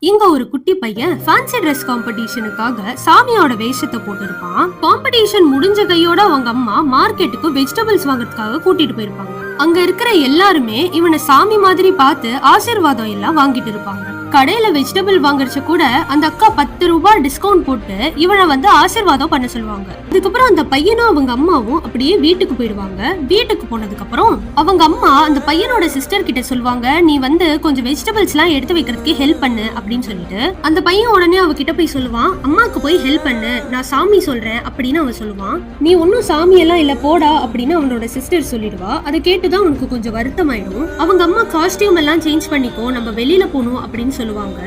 இங்க ஒரு குட்டி பையன் ஃபேன்சி ட்ரெஸ் காம்படிஷனுக்காக சாமியோட வேஷத்தை போட்டிருப்பான். காம்படிஷன் முடிஞ்ச கையோட அவங்க அம்மா மார்க்கெட்டுக்கு வெஜிடபிள்ஸ் வாங்குறதுக்காக கூட்டிட்டு போயிருப்பாங்க. அங்க இருக்கிற எல்லாருமே இவனை சாமி மாதிரி பார்த்து ஆசீர்வாதம் எல்லாம் வாங்கிட்டு இருப்பாங்க. கடையில வெஜிடபிள் வாங்குறச்ச கூட அந்த அக்கா 10 ரூபாய் டிஸ்கவுண்ட் போட்டு இவனை ஆசீர்வாதம் பண்ண சொல்லுவாங்க. அதுக்கப்புறம் அந்த பையனும் அவங்க அம்மாவும் அப்படியே வீட்டுக்கு போயிடுவாங்க. வீட்டுக்கு போனதுக்கு அப்புறம் அவங்க அம்மா அந்த பையனோட சிஸ்டர் கிட்ட சொல்லுவாங்க, நீ கொஞ்சம் வெஜிடபிள்ஸ் எல்லாம் எடுத்து வைக்கிறதுக்கு ஹெல்ப் பண்ணு அப்படின்னு சொல்லிட்டு அந்த பையன் உடனே அவகிட்ட போய் சொல்லுவான், அம்மாக்கு போய் ஹெல்ப் பண்ணு, நான் சாமி சொல்றேன் அப்படின்னு அவன் சொல்லுவான். நீ ஒன்னும் சாமி எல்லாம் இல்ல போடா அப்படின்னு அவனோட சிஸ்டர் சொல்லிடுவா. அதை கேட்டுதான் அவனுக்கு கொஞ்சம் வருத்தமாயிடும். அவங்க அம்மா காஸ்டியூம் எல்லாம் சேஞ்ச் பண்ணிக்கோ, நம்ம வெளியில போகணும் அப்படின்னு சொல்லுவாங்க.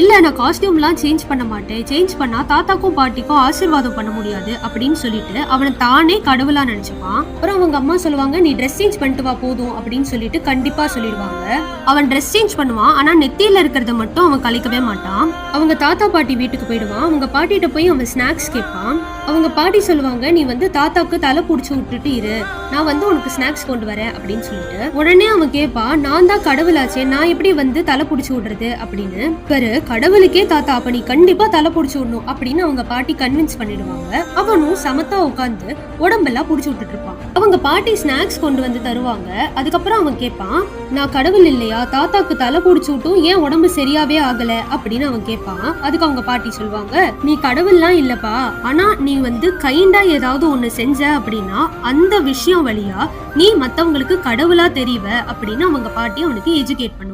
இல்ல நான் காஸ்டியூம் எல்லாம் சேஞ்ச் பண்ண மாட்டேன், சேஞ்ச் பண்ணா தாத்தாக்கும் பாட்டிக்கும் ஆசீர்வாதம் பண்ண முடியாது அப்படின்னு சொல்லிட்டு அவனை தானே கடவுளா நினைச்சுப்பான். அப்புறம் அவங்க அம்மா சொல்லுவாங்க, நீ ட்ரெஸ் சேஞ்ச் பண்ணிட்டு வா போதும் அப்படின்னு சொல்லிட்டு கண்டிப்பா சொல்லிடுவாங்க. அவன் ட்ரெஸ் சேஞ்ச் பண்ணுவான். ஆனா நெத்தியில இருக்கிறத மட்டும் அவன் கழிக்கவே மாட்டான். அவங்க தாத்தா பாட்டி வீட்டுக்கு போயிடுவான். அவங்க பாட்டிட்ட போய் அவன் ஸ்நாக்ஸ் கேட்பான். அவங்க பாட்டி சொல்லுவாங்க, நீ தாத்தாக்கு தலை புடிச்சு விட்டுட்டு இரு, நான் உனக்கு ஸ்நாக்ஸ் கொண்டு வரேன் அப்படின்னு சொல்லிட்டு உடனே அவன் கேட்பான், நான் தான் கடவுளாச்சே, நான் எப்படி தலை புடிச்சு விடுறது அப்படின்னு. பிறகு கடவுளுக்கே தாத்தா, அப்ப நீ கண்டிப்பா தலை புடிச்சு விடணும் அப்படின்னு அவங்க பாட்டி கன்வின்ஸ் பண்ணிடுவாங்க. அவனும் சமத்தா உட்காந்து உடம்பெல்லாம் புடிச்சு விட்டுட்டு இருப்பான். அவங்க பாட்டி ஸ்நாக்ஸ் கொண்டு தருவாங்க. அதுக்கப்புறம் அவன் கேட்பான், நான் கடவுள் இல்லையா, தாத்தாக்கு தலை புடிச்சு விட்டும் ஏன் உடம்பு சரியாவே ஆகல அப்படின்னு அவன் கேட்பான். அதுக்கு அவங்க பாட்டி சொல்லுவாங்க, நீ கடவுள்லாம் இல்லப்பா, ஆனா நீ கைண்டா ஏதாவது ஒண்ணு செஞ்ச அப்படின்னா அந்த விஷயம் வழியா நீ மத்தவங்களுக்கு கடவுளா தெரிவ அப்படின்னு அவங்க பாட்டி அவனுக்கு எஜுகேட் பண்ணுவாங்க.